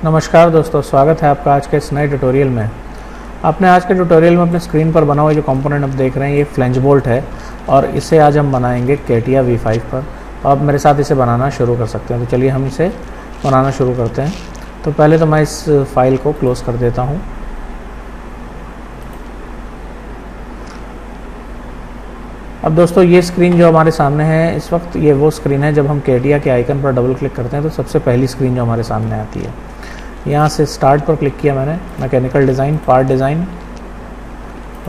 नमस्कार दोस्तों, स्वागत है आपका आज के इस नए ट्यूटोरियल में। आपने आज के ट्यूटोरियल में अपने स्क्रीन पर बना हुआ जो कंपोनेंट आप देख रहे हैं ये फ्लेंज बोल्ट है और इसे आज हम बनाएंगे कैटिया V5 पर। तो आप मेरे साथ इसे बनाना शुरू कर सकते हैं। तो चलिए हम इसे बनाना शुरू करते हैं। तो पहले तो मैं इस फाइल को क्लोज़ कर देता हूँ। अब दोस्तों ये स्क्रीन जो हमारे सामने है इस वक्त, ये वो स्क्रीन है जब हम कैटिया के आइकन पर डबल क्लिक करते हैं तो सबसे पहली स्क्रीन जो हमारे सामने आती है। यहाँ से स्टार्ट पर क्लिक किया मैंने, mechanical design, part design,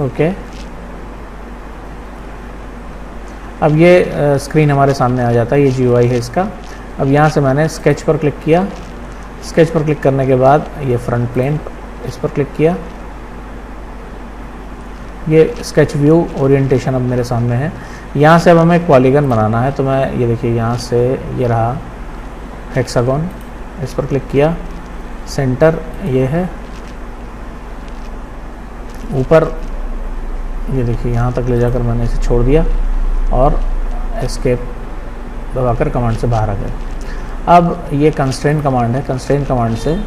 okay. अब ये स्क्रीन हमारे सामने आ जाता है, ये GUI है इसका। अब यहाँ से मैंने स्केच पर क्लिक किया। स्केच पर क्लिक करने के बाद ये फ्रंट प्लेन, इस पर क्लिक किया। ये स्केच व्यू ओरिएंटेशन अब मेरे सामने है। यहाँ से अब हमें एक पॉलीगन बनाना है, तो मैं ये देखिए यहाँ से ये रहा हेक्सागोन, इस पर क्लिक किया। सेंटर ये है, ऊपर ये देखिए यहाँ तक ले जाकर मैंने इसे छोड़ दिया और एस्केप दबाकर कमांड से बाहर आ गए। अब ये कंस्ट्रेंट कमांड है, कंस्ट्रेंट कमांड से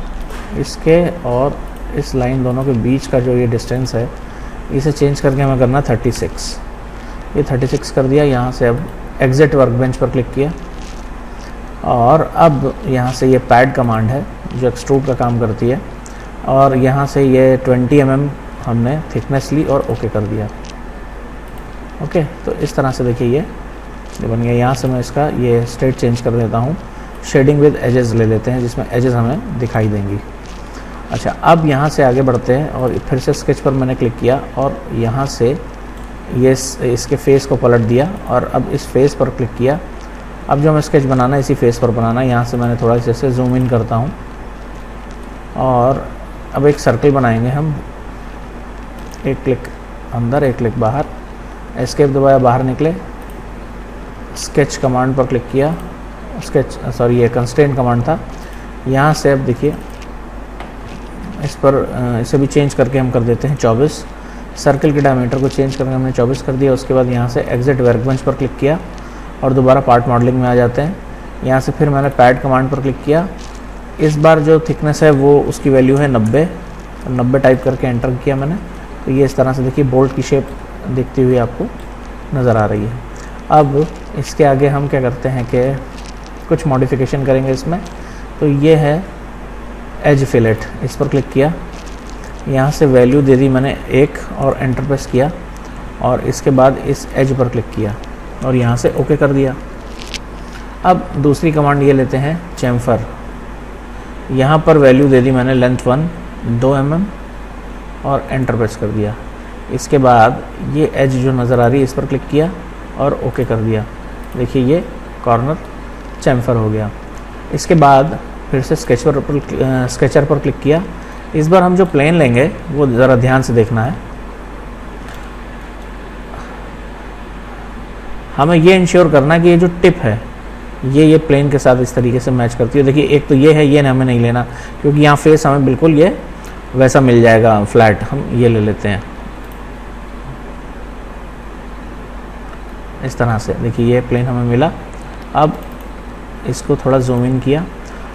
इसके और इस लाइन दोनों के बीच का जो ये डिस्टेंस है इसे चेंज करके हमें करना 36। ये 36 कर दिया। यहाँ से अब एग्जिट वर्कबेंच पर क्लिक किया और अब यहाँ से ये पैड कमांड है जो एक्सट्रूड का काम करती है और यहाँ से ये 20 mm हमने थिकनेस ली और ओके कर दिया। ओके, तो इस तरह से देखिए ये बन गया। यहाँ से मैं इसका ये स्टेट चेंज कर देता हूँ। शेडिंग विद एजेस ले लेते हैं जिसमें एजेस हमें दिखाई देंगी। अच्छा, अब यहाँ से आगे बढ़ते हैं और फिर से स्केच पर मैंने क्लिक किया और यहाँ से ये इसके फेस को पलट दिया और अब इस फेस पर क्लिक किया। अब जो हमें स्केच बनाना है इसी फेस पर बनाना है। यहाँ से मैंने थोड़ा सा इसे जूम इन करता हूँ और अब एक सर्कल बनाएंगे हम। एक क्लिक अंदर, एक क्लिक बाहर, एस्केप दबाया, बाहर निकले। स्केच कमांड पर क्लिक किया, ये कंस्ट्रेंट कमांड था। यहाँ से अब देखिए इस पर इसे भी चेंज करके हम कर देते हैं 24। सर्कल के डायमीटर को चेंज करके हमने 24 कर दिया। उसके बाद यहाँ से एग्जिट वर्कबेंच पर क्लिक किया और दोबारा पार्ट मॉडलिंग में आ जाते हैं। यहाँ से फिर मैंने पैड कमांड पर क्लिक किया। इस बार जो थिकनेस है वो उसकी वैल्यू है 90। 90 टाइप करके एंटर किया मैंने। तो ये इस तरह से देखिए बोल्ट की शेप दिखती हुई आपको नज़र आ रही है। अब इसके आगे हम क्या करते हैं कि कुछ मॉडिफिकेशन करेंगे इसमें। तो ये है एज फिलेट, इस पर क्लिक किया। यहाँ से वैल्यू दे दी मैंने 1 और एंटर प्रेस किया और इसके बाद इस एज पर क्लिक किया और यहाँ से ओके कर दिया। अब दूसरी कमांड ये लेते हैं चैम्फर। यहाँ पर वैल्यू दे दी मैंने लेंथ 1 2 mm और एंटर प्रेस कर दिया। इसके बाद ये एज जो नज़र आ रही है इस पर क्लिक किया और ओके कर दिया। देखिए ये कॉर्नर चैम्फर हो गया। इसके बाद फिर से स्केचर पर क्लिक किया। इस बार हम जो प्लेन लेंगे वो ज़रा ध्यान से देखना है। हमें ये इंश्योर करना है कि ये जो टिप है ये प्लेन के साथ इस तरीके से मैच करती है। देखिए एक तो ये है, ये हमें नहीं लेना क्योंकि यहाँ फेस हमें बिल्कुल ये वैसा मिल जाएगा फ्लैट। हम ये ले लेते हैं इस तरह से। देखिए ये प्लेन हमें मिला। अब इसको थोड़ा जूम इन किया।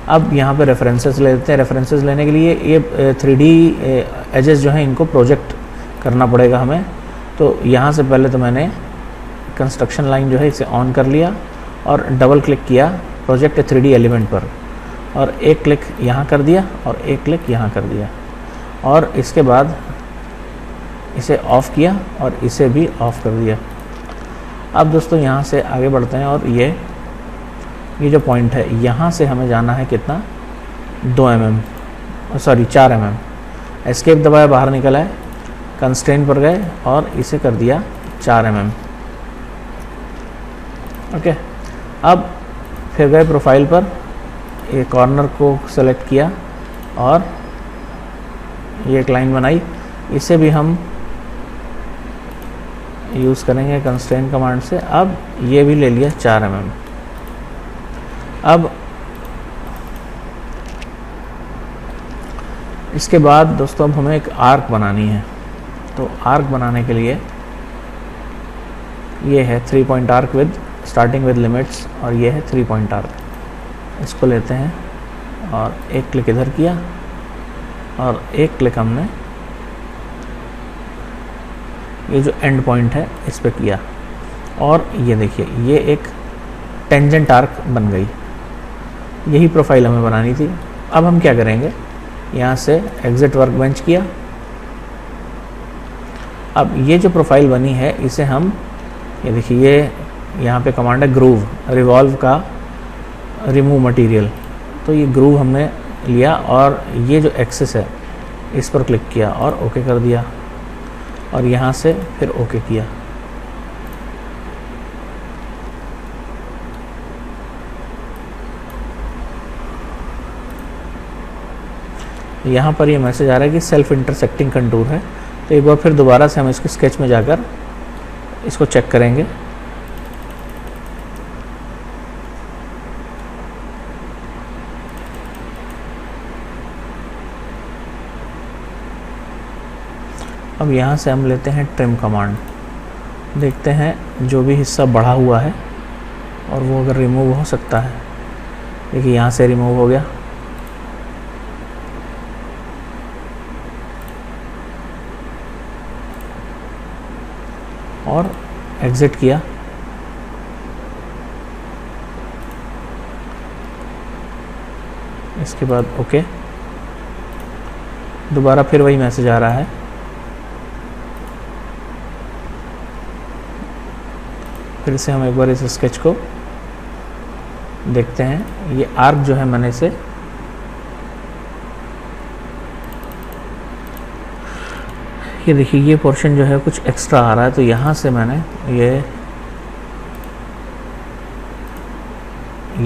अब यहाँ पे रेफरेंसेस ले लेते हैं। रेफरेंसेस लेने के लिए ये 3D एजेस जो हैं इनको प्रोजेक्ट करना पड़ेगा हमें। तो यहाँ से पहले तो मैंने कंस्ट्रक्शन लाइन जो है इसे ऑन कर लिया और डबल क्लिक किया प्रोजेक्ट 3D एलिमेंट पर और एक क्लिक यहाँ कर दिया और एक क्लिक यहाँ कर दिया और इसके बाद इसे ऑफ़ किया और इसे भी ऑफ़ कर दिया। अब दोस्तों यहाँ से आगे बढ़ते हैं और ये जो पॉइंट है यहाँ से हमें जाना है कितना 4 mm। एस्केप दबाया, बाहर निकला है, कंस्ट्रेंट पर गए और इसे कर दिया 4 mm। ओके, अब फिर गए प्रोफाइल पर, ये कॉर्नर को सेलेक्ट किया और ये एक लाइन बनाई। इसे भी हम यूज़ करेंगे कंस्ट्रेंट कमांड से। अब ये भी ले लिया 4 mm। अब इसके बाद दोस्तों अब हमें एक आर्क बनानी है। तो आर्क बनाने के लिए ये है 3 point arc with starting with limits और ये है 3 पॉइंट आर्क। इसको लेते हैं और एक क्लिक इधर किया और एक क्लिक हमने ये जो एंड पॉइंट है इस पे किया और ये देखिए ये एक टेंजेंट आर्क बन गई। यही प्रोफाइल हमें बनानी थी। अब हम क्या करेंगे, यहाँ से एग्जिट वर्कबेंच किया। अब ये जो प्रोफाइल बनी है इसे हम, ये देखिए ये यहाँ पे कमांड है ग्रूव, रिवॉल्व का रिमूव मटेरियल। तो ये ग्रूव हमने लिया और ये जो एक्सिस है इस पर क्लिक किया और ओके कर दिया और यहाँ से फिर ओके किया। यहाँ पर ये मैसेज आ रहा है कि सेल्फ इंटरसेक्टिंग कंटूर है। तो एक बार फिर दोबारा से हम इसके स्केच में जाकर इसको चेक करेंगे। अब यहाँ से हम लेते हैं ट्रिम कमांड, देखते हैं जो भी हिस्सा बढ़ा हुआ है और वो अगर रिमूव हो सकता है। देखिए यहाँ से रिमूव हो गया। और एग्ज़िट किया। इसके बाद ओके। दोबारा फिर वही मैसेज आ रहा है। फिर से हम एक बार इस स्केच को देखते हैं। ये आर्क जो है मैंने इसे ये देखिए ये पोर्शन जो है कुछ एक्स्ट्रा आ रहा है, तो यहाँ से मैंने ये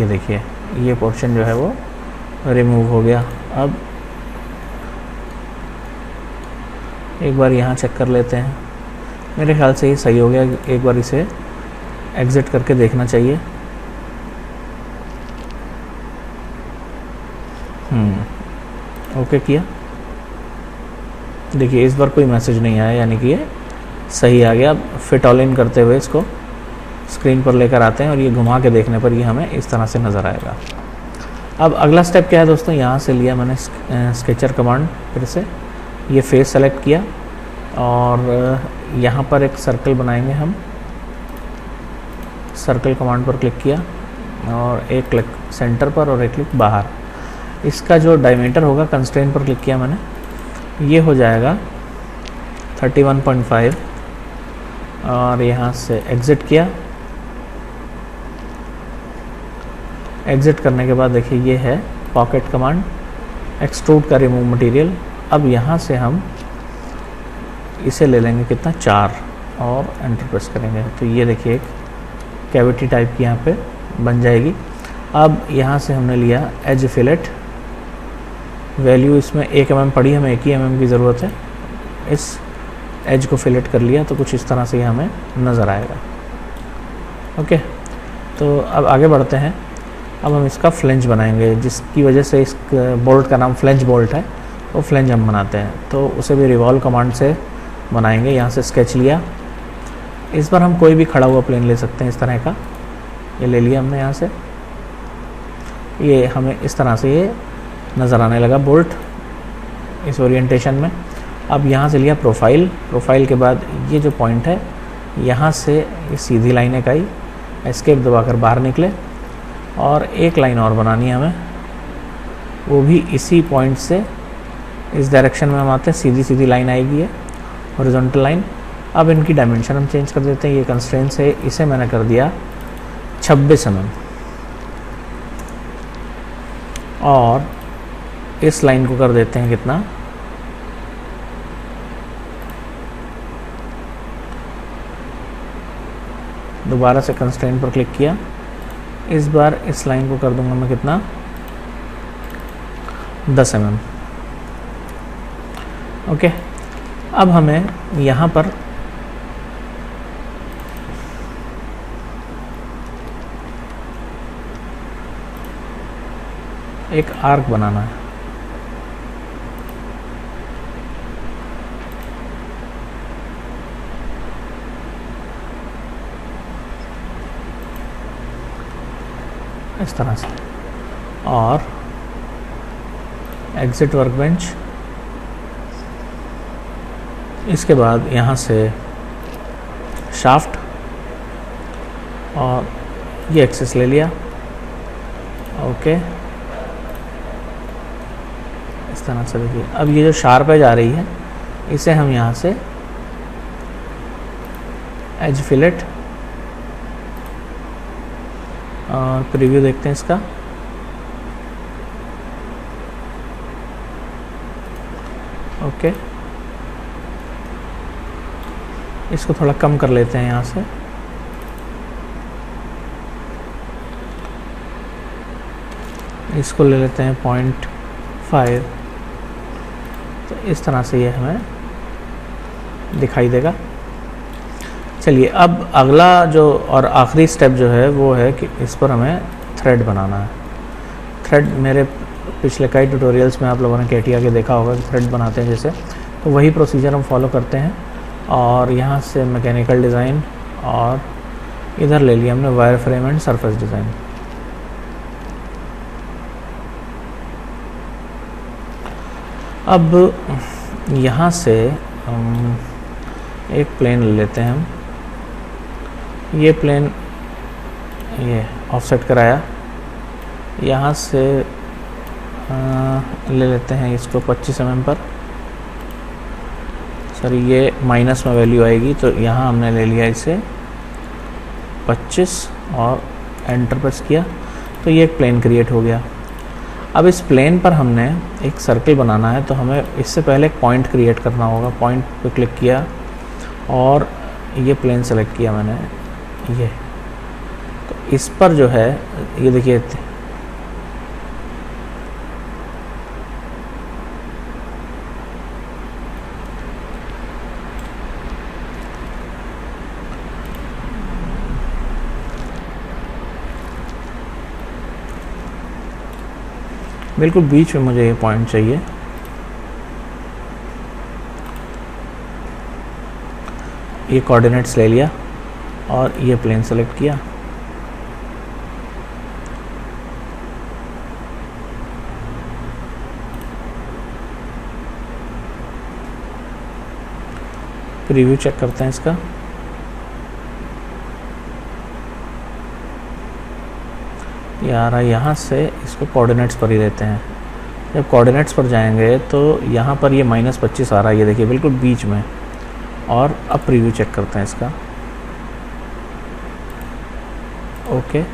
देखिए ये पोर्शन जो है वो रिमूव हो गया। अब एक बार यहाँ चेक कर लेते हैं। मेरे ख्याल से ये सही हो गया। एक बार इसे एग्ज़िट करके देखना चाहिए। ओके किया। देखिए इस बार कोई मैसेज नहीं आया, यानी कि ये सही आ गया। अब फिट ऑल इन करते हुए इसको स्क्रीन पर लेकर आते हैं और ये घुमा के देखने पर ये हमें इस तरह से नज़र आएगा। अब अगला स्टेप क्या है दोस्तों, यहाँ से लिया मैंने स्केचर कमांड, फिर से ये फेस सेलेक्ट किया और यहाँ पर एक सर्कल बनाएंगे हम। सर्कल कमांड पर क्लिक किया और एक क्लिक सेंटर पर और एक क्लिक बाहर। इसका जो डायमीटर होगा कंस्ट्रेंट पर क्लिक किया मैंने, ये हो जाएगा 31.5 और यहाँ से एग्ज़िट किया। एग्ज़िट करने के बाद देखिए ये है पॉकेट कमांड, एक्सट्रूड का रिमूव मटेरियल। अब यहाँ से हम इसे ले लेंगे कितना 4 और एंटर प्रेस करेंगे तो ये देखिए एक कैविटी टाइप की यहाँ पे बन जाएगी। अब यहाँ से हमने लिया एज फिलेट, वैल्यू इसमें 1 mm पड़ी, हमें 1 ही mm की ज़रूरत है। इस एज को फिलेट कर लिया तो कुछ इस तरह से ये हमें नज़र आएगा। ओके, तो अब आगे बढ़ते हैं। अब हम इसका फ्लेंज बनाएंगे, जिसकी वजह से इस बोल्ट का नाम फ्लेंज बोल्ट है। वो फ्लेंज हम बनाते हैं, तो उसे भी रिवॉल्व कमांड से बनाएंगे। यहाँ से स्केच लिया। इस बार हम कोई भी खड़ा हुआ प्लेन ले सकते हैं इस तरह का। ये ले लिया हमने यहाँ से। ये हमें इस तरह से ये नज़र आने लगा बोल्ट इस ओरिएंटेशन में। अब यहाँ से लिया प्रोफाइल। प्रोफाइल के बाद ये जो पॉइंट है यहाँ से ये सीधी लाइन है कई, एस्केप दबाकर बाहर निकले और एक लाइन और बनानी है हमें, वो भी इसी पॉइंट से इस डायरेक्शन में हम आते हैं। सीधी सीधी लाइन आएगी, है हॉरिजॉन्टल लाइन। अब इनकी डायमेंशन हम चेंज कर देते हैं। ये कंस्ट्रेंट है, इसे मैंने कर दिया 26 mm और इस लाइन को कर देते हैं कितना, दोबारा से कंस्ट्रेंट पर क्लिक किया। इस बार इस लाइन को कर दूंगा मैं कितना 10 mm। ओके, अब हमें यहाँ पर एक आर्क बनाना है। इस तरह से, और एग्जिट वर्कबेंच, इसके बाद यहाँ से शाफ्ट और ये एक्सेस ले लिया। ओके, इस तरह से देखिए। अब ये जो शार्प एज आ रही है इसे हम यहाँ से एज फिलेट और प्रीव्यू देखते हैं इसका। ओके, इसको थोड़ा कम कर लेते हैं यहाँ से। इसको ले लेते हैं 0.5। तो इस तरह से ये हमें दिखाई देगा। चलिए, अब अगला जो और आखिरी स्टेप जो है वो है कि इस पर हमें थ्रेड बनाना है। थ्रेड मेरे पिछले कई ट्यूटोरियल्स में आप लोगों ने कैटिया के देखा होगा कि थ्रेड बनाते हैं जैसे, तो वही प्रोसीजर हम फॉलो करते हैं। और यहाँ से मैकेनिकल डिज़ाइन और इधर ले लिया हमने wire frame and surface design. अब यहाँ से एक प्लेन ले लेते हैं हम। ये प्लेन ये ऑफसेट कराया, यहाँ से ले लेते हैं इसको 25 mm पर। सर ये माइनस में वैल्यू आएगी, तो यहाँ हमने ले लिया इसे 25 और एंटर प्रेस किया, तो ये एक प्लेन क्रिएट हो गया। अब इस प्लेन पर हमने एक सर्कल बनाना है, तो हमें इससे पहले एक पॉइंट क्रिएट करना होगा। पॉइंट पे क्लिक किया और ये प्लेन सेलेक्ट किया मैंने, ये तो इस पर जो है ये देखिए बिल्कुल बीच में मुझे ये पॉइंट चाहिए। ये कोऑर्डिनेट्स ले लिया और ये प्लेन सेलेक्ट किया। प्रीव्यू चेक करते हैं इसका। ये आ रहा है, यहाँ से इसको कोऑर्डिनेट्स पर ही लेते हैं। जब कोऑर्डिनेट्स पर जाएंगे तो यहाँ पर ये -25 आ रहा है, ये देखिए बिल्कुल बीच में। और अब प्रीव्यू चेक करते हैं इसका। ओके,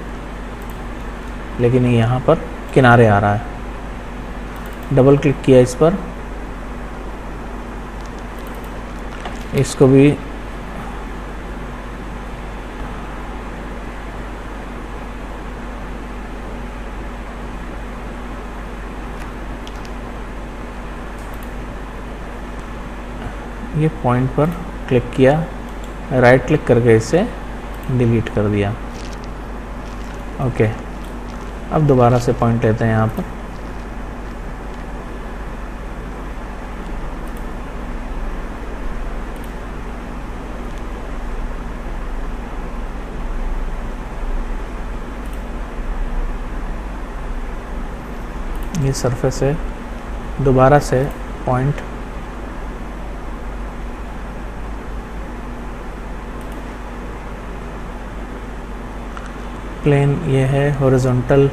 लेकिन ये यहाँ पर किनारे आ रहा है। डबल क्लिक किया इस पर, इसको भी ये पॉइंट पर क्लिक किया, राइट क्लिक करके इसे डिलीट कर दिया। ओके, अब दोबारा से पॉइंट लेते हैं यहाँ पर। ये सरफेस है, दोबारा से पॉइंट प्लेन ये है हॉरिजॉन्टल,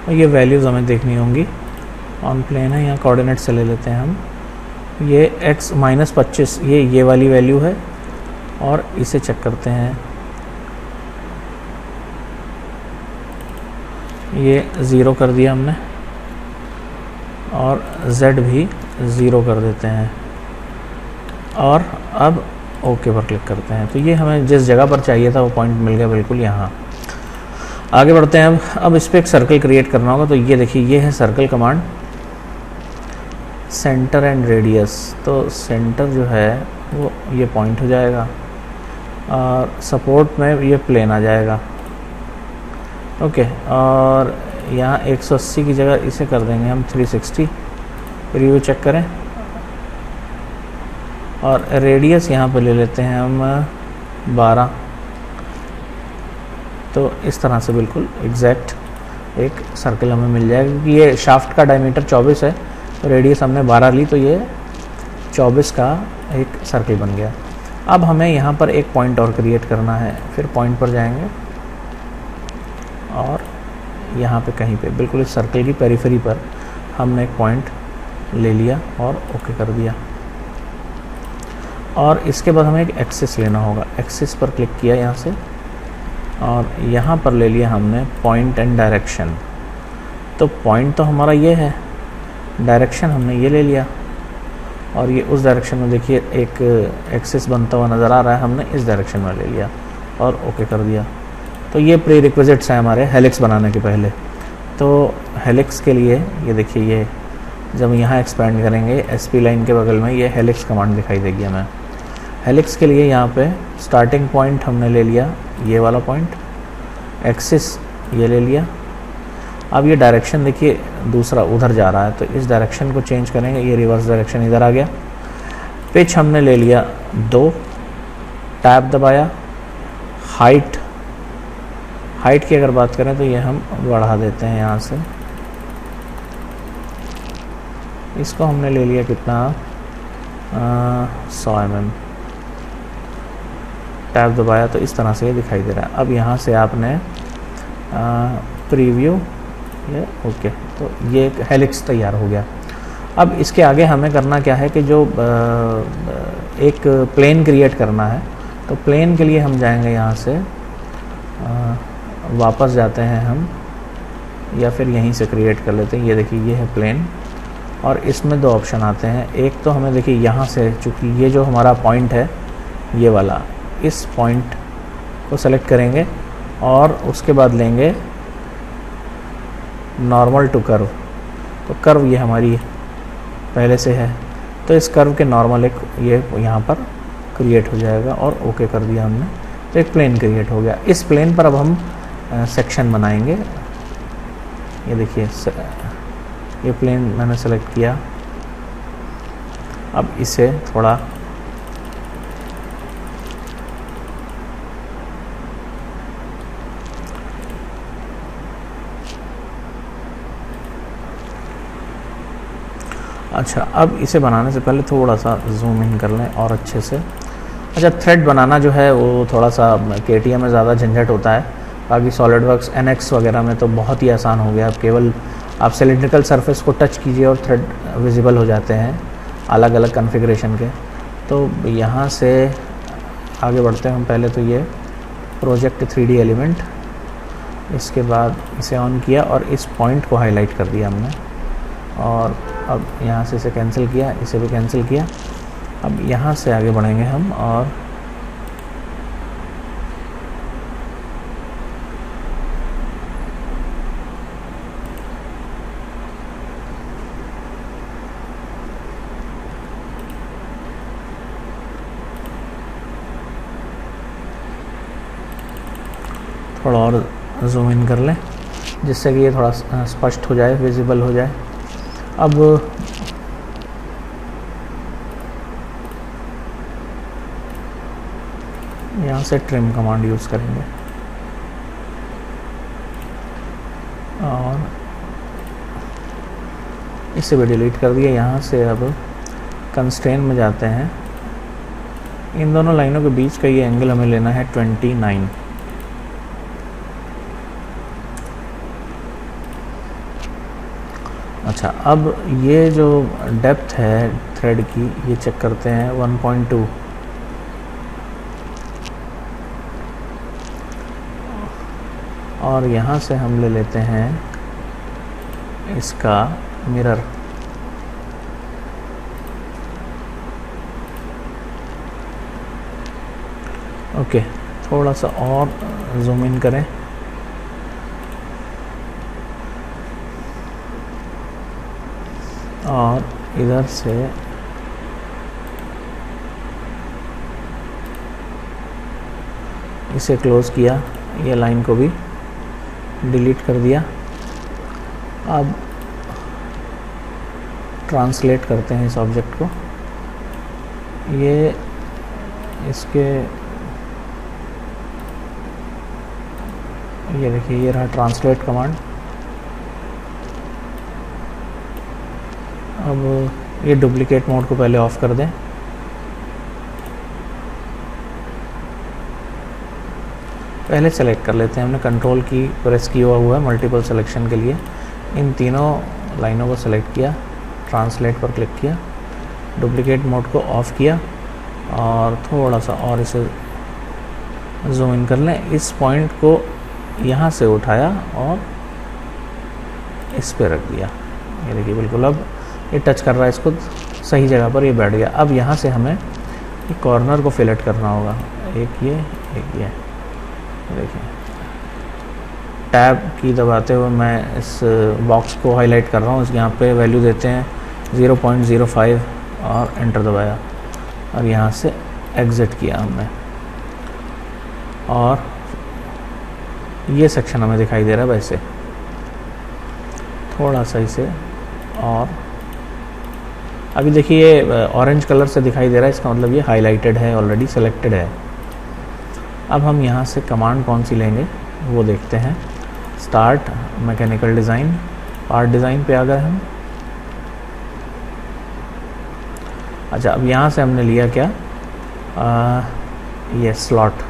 और ये वैल्यूज़ हमें देखनी होंगी। ऑन प्लेन है, यहाँ कोऑर्डिनेट से ले लेते हैं हम। ये x -25 ये वाली वैल्यू है, और इसे चेक करते हैं। ये 0 कर दिया हमने, और z भी 0 कर देते हैं, और अब ओके पर क्लिक करते हैं। तो ये हमें जिस जगह पर चाहिए था वो पॉइंट मिल गया बिल्कुल यहाँ। आगे बढ़ते हैं। अब इस पर एक सर्कल क्रिएट करना होगा। तो ये देखिए, ये है circle command, centre and radius. तो सेंटर जो है वो ये पॉइंट हो जाएगा, और सपोर्ट में ये प्लेन आ जाएगा। ओके, और यहाँ 180 की जगह इसे कर देंगे हम 360। रिव्यू चेक करें, और रेडियस यहाँ पर ले लेते हैं हम 12। तो इस तरह से बिल्कुल एग्जैक्ट एक सर्कल हमें मिल जाएगा, क्योंकि ये शाफ्ट का डायमीटर 24 है, तो रेडियस हमने 12 ली, तो ये 24 का एक सर्कल बन गया। अब हमें यहाँ पर एक पॉइंट और क्रिएट करना है। फिर पॉइंट पर जाएंगे और यहाँ पे कहीं पे बिल्कुल इस सर्कल की पेरिफेरी पर हमने एक पॉइंट ले लिया और ओके कर दिया। और इसके बाद हमें एक एक्सिस लेना होगा। एक्सिस पर क्लिक किया यहाँ से और यहाँ पर ले लिया हमने पॉइंट एंड डायरेक्शन। तो पॉइंट तो हमारा ये है, डायरेक्शन हमने ये ले लिया और ये उस डायरेक्शन में देखिए एक एक्सिस बनता हुआ नज़र आ रहा है, हमने इस डायरेक्शन में ले लिया और ओके कर दिया। तो ये प्री रिक्विजिट्स हैं हमारे हेलिक्स बनाने के पहले। तो हेलिक्स के लिए ये देखिए, ये जब यहाँ एक्सपेंड करेंगे एसपी लाइन के बगल में ये हेलिक्स कमांड दिखाई देगी हमें। हेलिक्स के लिए यहाँ पे स्टार्टिंग पॉइंट हमने ले लिया, ये वाला पॉइंट, एक्सिस ये ले लिया। अब ये डायरेक्शन देखिए दूसरा उधर जा रहा है, तो इस डायरेक्शन को चेंज करेंगे, ये रिवर्स डायरेक्शन इधर आ गया। पिच हमने ले लिया 2, टैब दबाया। हाइट की अगर बात करें तो ये हम बढ़ा देते हैं यहाँ से, इसको हमने ले लिया कितना 100 mm। टैब दबाया तो इस तरह से ये दिखाई दे रहा है। अब यहाँ से आपने प्रीव्यू ये ओके, तो ये एक हेलिक्स तैयार हो गया। अब इसके आगे हमें करना क्या है कि जो एक प्लेन क्रिएट करना है, तो प्लेन के लिए हम जाएंगे यहाँ से वापस जाते हैं हम, या फिर यहीं से क्रिएट कर लेते हैं। ये देखिए ये है प्लेन और इसमें 2 ऑप्शन आते हैं। एक तो हमें देखिए यहाँ से, चूँकि ये जो हमारा पॉइंट है ये वाला, इस पॉइंट को सेलेक्ट करेंगे और उसके बाद लेंगे नॉर्मल टू कर्व। तो कर्व ये हमारी पहले से है, तो इस कर्व के नॉर्मल एक ये यहाँ पर क्रिएट हो जाएगा और ओके कर दिया हमने, तो एक प्लेन क्रिएट हो गया। इस प्लेन पर अब हम सेक्शन बनाएंगे। ये देखिए ये प्लेन मैंने सेलेक्ट किया। अब इसे थोड़ा अच्छा, अब इसे बनाने से पहले थोड़ा सा जूम इन कर लें और अच्छे से। अच्छा, थ्रेड बनाना जो है वो थोड़ा सा KTM में ज़्यादा झंझट होता है, बाकी सॉलिडवर्क्स NX वगैरह में तो बहुत ही आसान हो गया। अब केवल आप सिलिंड्रिकल सरफेस को टच कीजिए और थ्रेड विजिबल हो जाते हैं अलग अलग कॉन्फ़िगरेशन के। तो यहाँ से आगे बढ़ते हैं हम। पहले तो ये प्रोजेक्ट 3D एलिमेंट, इसके बाद इसे ऑन किया और इस पॉइंट को हाईलाइट कर दिया हमने, और अब यहाँ से इसे कैंसिल किया, इसे भी कैंसिल किया। अब यहाँ से आगे बढ़ेंगे हम और थोड़ा और जूम इन कर लें जिससे कि ये थोड़ा स्पष्ट हो जाए, विजिबल हो जाए। अब यहाँ से ट्रिम कमांड यूज़ करेंगे और इसे भी डिलीट कर दिया। यहाँ से अब कंस्ट्रेन में जाते हैं। इन दोनों लाइनों के बीच का ये एंगल हमें लेना है 29। अच्छा, अब ये जो डेप्थ है थ्रेड की ये चेक करते हैं 1.2। और यहाँ से हम ले लेते हैं इसका मिरर। ओके, थोड़ा सा और जूम इन करें। और इधर से इसे क्लोज़ किया, ये लाइन को भी डिलीट कर दिया। अब ट्रांसलेट करते हैं इस ऑब्जेक्ट को। ये इसके ये देखिए ये रहा ट्रांसलेट कमांड। अब ये डुप्लीकेट मोड को पहले ऑफ़ कर दें। पहले सेलेक्ट कर लेते हैं, हमने कंट्रोल की प्रेस किया हुआ है मल्टीपल सिलेक्शन के लिए। इन तीनों लाइनों को सेलेक्ट किया, ट्रांसलेट पर क्लिक किया, डुप्लीकेट मोड को ऑफ़ किया और थोड़ा सा और इसे जूम इन कर लें। इस पॉइंट को यहाँ से उठाया और इस पे रख दिया। ये देखिए बिल्कुल अब ये टच कर रहा है इसको, सही जगह पर ये बैठ गया। अब यहाँ से हमें ये कॉर्नर को फिलेट करना होगा, एक ये एक ये। देखिए टैब की दबाते हुए मैं इस बॉक्स को हाईलाइट कर रहा हूँ। यहाँ पे वैल्यू देते हैं 0.05 और एंटर दबाया और यहाँ से एग्ज़िट किया हमने और ये सेक्शन हमें दिखाई दे रहा है वैसे। थोड़ा सा इसे और अभी देखिए ये ऑरेंज कलर से दिखाई दे रहा है, इसका मतलब ये हाईलाइटेड है, ऑलरेडी सेलेक्टेड है। अब हम यहाँ से कमांड कौन सी लेंगे वो देखते हैं। Start mechanical design, part design पे आ गए हम। अच्छा अब यहाँ से हमने लिया क्या, ये स्लॉट,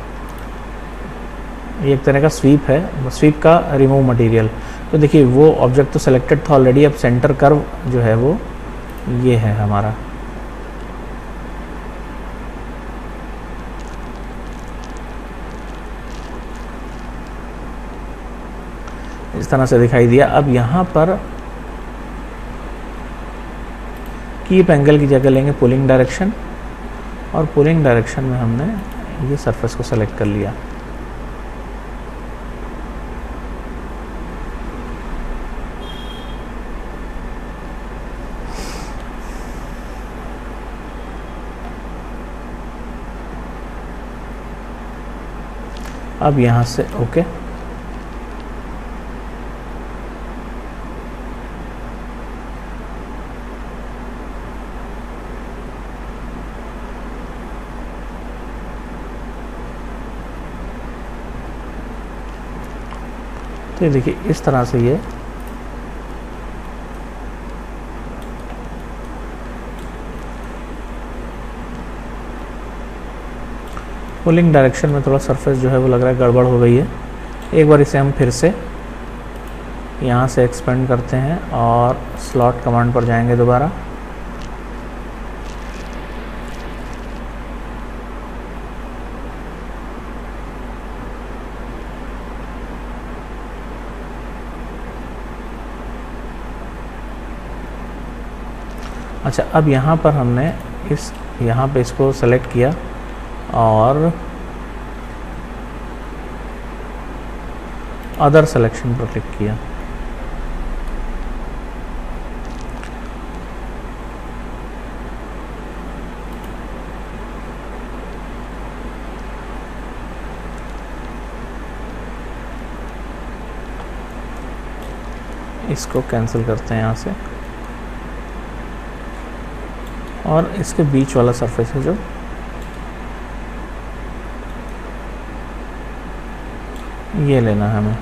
ये एक तरह का स्वीप है, स्वीप का रिमूव मटेरियल। तो देखिए वो ऑब्जेक्ट तो सेलेक्टेड था ऑलरेडी, अब सेंटर कर्व जो है वो ये है हमारा। इस तरह से दिखाई दिया। अब यहाँ पर कीप एंगल की जगह लेंगे पुलिंग डायरेक्शन और पुलिंग डायरेक्शन में हमने ये सरफेस को सेलेक्ट कर लिया। अब यहाँ से ओके। तो ये देखिए इस तरह से ये पुलिंग डायरेक्शन में थोड़ा सरफेस जो है वो लग रहा है गड़बड़ हो गई है। एक बार इसे हम फिर से यहाँ से एक्सपेंड करते हैं और स्लॉट कमांड पर जाएंगे दोबारा। अच्छा अब यहाँ पर हमने यहाँ पे इसको सेलेक्ट किया और अदर सिलेक्शन पर क्लिक किया। इसको कैंसिल करते हैं यहाँ से और इसके बीच वाला सरफेस है जो ये लेना है हमें।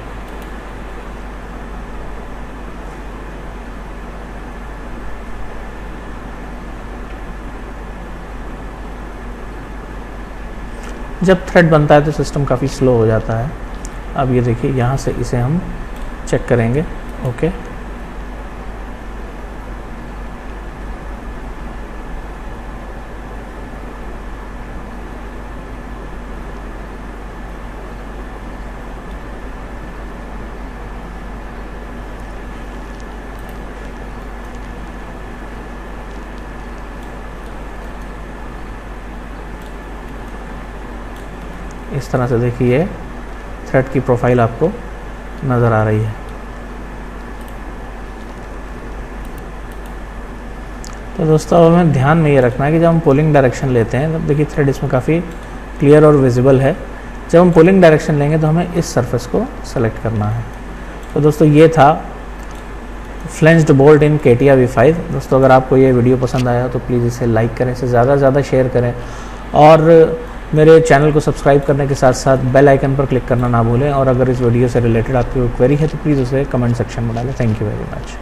जब थ्रेड बनता है तो सिस्टम काफ़ी स्लो हो जाता है। अब ये देखिए यहाँ से इसे हम चेक करेंगे। ओके इस तरह से देखिए थ्रेड की प्रोफाइल आपको नज़र आ रही है। तो दोस्तों अब हमें ध्यान में ये रखना है कि जब हम पुलिंग डायरेक्शन लेते हैं तब देखिए थ्रेड इसमें काफ़ी क्लियर और विजिबल है। जब हम पुलिंग डायरेक्शन लेंगे तो हमें इस सरफेस को सेलेक्ट करना है। तो दोस्तों ये था फ्लेंज्ड बोल्ट इन CATIA V5। दोस्तों अगर आपको ये वीडियो पसंद आया तो प्लीज़ इसे लाइक करें, इसे ज़्यादा से ज़्यादा शेयर करें और मेरे चैनल को सब्सक्राइब करने के साथ साथ बेल आइकन पर क्लिक करना ना भूलें। और अगर इस वीडियो से रिलेटेड आपकी कोई क्वेरी है तो प्लीज़ उसे कमेंट सेक्शन में डालें। Thank you very much.